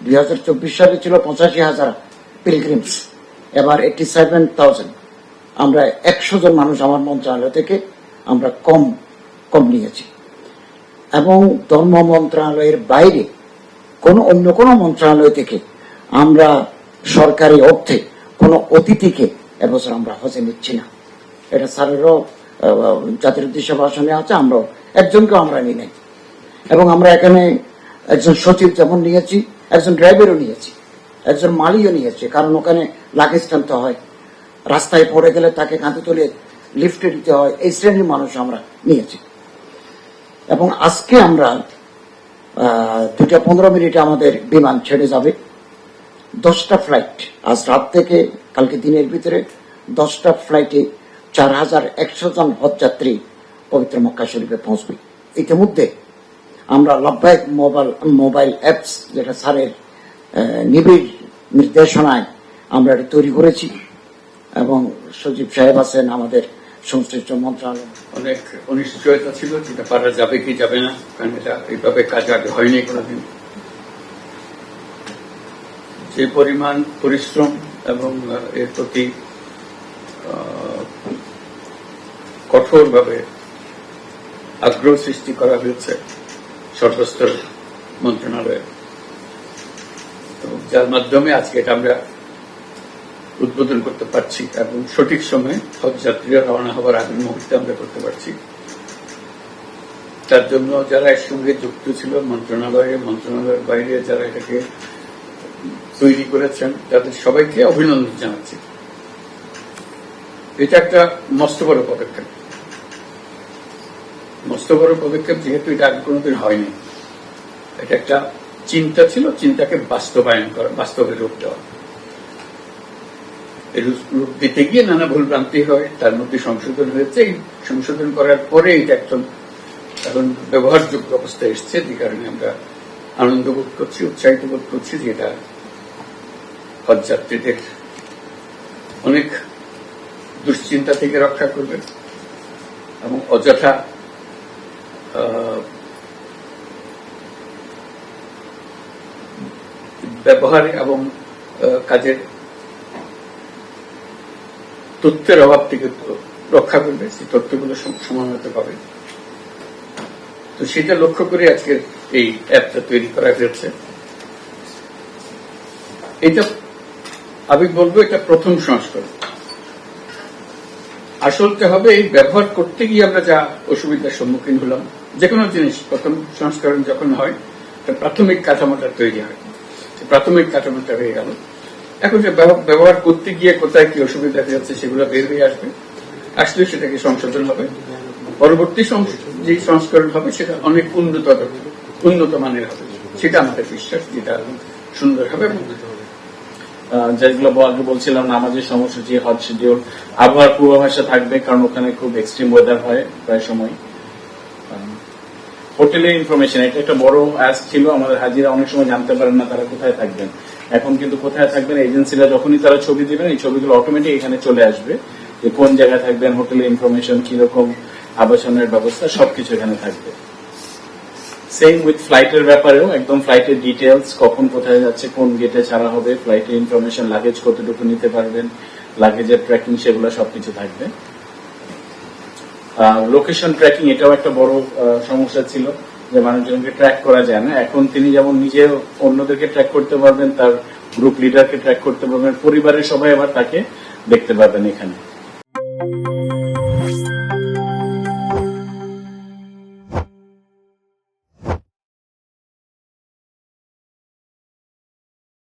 2024 সালে ছিল 85,000 পিলগ্রিমস, এবার 87,000। আমরা 100 জন মানুষ আমার মন্ত্রণালয় থেকে আমরা কম নিয়েছি। এবং ধর্ম মন্ত্রণালয়ের বাইরে অন্য কোনো মন্ত্রণালয় থেকে আমরা সরকারি অর্থে কোনো অতিথিকে এবছর আমরা হজে নিচ্ছি না। এটা স্যারেরও জাতির উদ্দেশ্যে ভাষণে আছে, আমরা একজনকেও আমরা নিই নাই। এবং আমরা এখানে একজন সচিব যেমন নিয়েছি, একজন ড্রাইভারও নিয়েছি, একজন মালিও নিয়েছি, কারণ ওখানে লাগেজ টানতে হয়, রাস্তায় পড়ে গেলে তাকে কাঁধে তুলে লিফটে দিতে হয়, এই শ্রেণীর মানুষ আমরা নিয়েছি। এবং আজকে আমরা 2:15 আমাদের বিমান ছেড়ে যাবে। 10টা ফ্লাইট, আজ রাত থেকে কালকে দিনের ভিতরে 10টা ফ্লাইটে 4,100 জন হজযাত্রী পবিত্র মক্কা শরীফে পৌঁছবে। ইতিমধ্যে আমরা লব্বাইক মোবাইল অ্যাপস, যেটা স্যারের নিবিড় নির্দেশনায় আমরা এটা তৈরি করেছি, এবং সচিব সাহেব আছেন, আমাদের সংশ্লিষ্ট মন্ত্রণালয়। অনেক অনিশ্চয়তা ছিল যেটা পারা যাবে কি যাবে না, কারণ এটা এইভাবে কাজ আগে হয়নি কোনোদিন। যে পরিমাণ পরিশ্রম এবং এর প্রতি কঠোরভাবে আগ্রহ সৃষ্টি করা হয়েছে সর্বস্তর মন্ত্রণালয়ে, এবং যার মাধ্যমে আজকে এটা আমরা উদ্বোধন করতে পারছি এবং সঠিক সময়ে হজযাত্রীরা রওনা হওয়ার আগের মুহূর্তে আমরা করতে পারছি। তার জন্য যারা এর সঙ্গে যুক্ত ছিল, মন্ত্রণালয়ের বাইরে যারা এটাকে তৈরি করেছেন, তাদের সবাইকে অভিনন্দন জানাচ্ছি। এটা একটা মস্ত বড় পদক্ষেপ, যেহেতু এটা আগে কোনোদিন হয়নি। এটা একটা চিন্তা ছিল, চিন্তাকে বাস্তবায়ন করা, বাস্তবে রূপ দেওয়া। রূপ দিতে গিয়ে নানা ভুল ভ্রান্তি হয়, তার মধ্যে সংশোধন হয়েছে। এই সংশোধন করার পরে এটা এখন ব্যবহারযোগ্য অবস্থায় এসছে, যে কারণে আমরা আনন্দ বোধ করছি, উৎসাহিত বোধ করছি যে এটা হজযাত্রীদের অনেক দুশ্চিন্তা থেকে রক্ষা করবে এবং অযথা ব্যবহারে এবং কাজের তথ্যের অভাব থেকে রক্ষা করবে, সেই তথ্যগুলো সময় মতো পাবে। তো সেটা লক্ষ্য করে আজকের এই অ্যাপটা তৈরি করা হয়েছে। এটা আমি বলবো এটা প্রথম সংস্করণ। আসলটা হবে এই ব্যবহার করতে গিয়ে আমরা যা অসুবিধার সম্মুখীন হলাম। যে কোনো জিনিস প্রথম সংস্করণ যখন হয়, প্রাথমিক কাঠামোটা তৈরি হয়, প্রাথমিক কাঠামোটা হয়ে গেল। এখন যে ব্যবহার করতে গিয়ে কোথায় কি অসুবিধা হয়েছে সেগুলো বের হয়ে আসলে সেটাকে সংশোধন হবে। পরবর্তী যে সংস্করণ হবে সেটা অনেক উন্নত মানের হবে, সেটা আমাদের বিশ্বাস, যেটা সুন্দর হবে। যেগুলো আগে বলছিলাম, নামাজের সময়সূচি, হজ শিডিউল, আবহাওয়ার পূর্বাভাসে থাকবে, কারণ ওখানে খুব এক্সট্রিম ওয়েদার হয় প্রায় সময়। হোটেলের ইনফরমেশন, এটা একটা বড় অ্যাস ছিল। আমাদের হাজিরা অনেক সময় জানতে পারেন না তারা কোথায় থাকবেন। এখন কিন্তু কোথায় থাকবেন, এজেন্সিরা যখনই তারা ছবি দিবেন, এই ছবিগুলো অটোমেটিক এখানে চলে আসবে, যে কোন জায়গায় থাকবেন, হোটেলের ইনফরমেশন, কিরকম আবাসনের ব্যবস্থা, সবকিছু এখানে থাকবে। সেম উইথ ফ্লাইটের ব্যাপারেও একদম ফ্লাইটের ডিটেলস, কখন কোথায় যাচ্ছে, কোন গেটে ছাড়া হবে, ফ্লাইটের ইনফরমেশন, লাগেজ কতটুকু নিতে পারবেন, লাগেজের ট্র্যাকিং, সেগুলো সবকিছু থাকবে। লোকেশন ট্র্যাকিং, এটাও একটা বড় সমস্যা ছিল, যে মানুষজনকে ট্র্যাক করা যায় না। এখন তিনি যেমন নিজে অন্যদেরকে ট্র্যাক করতে পারবেন, তার গ্রুপ লিডারকে ট্র্যাক করতে পারবেন, পরিবারের সবাই আবার তাকে দেখতে পারবেন এখানে।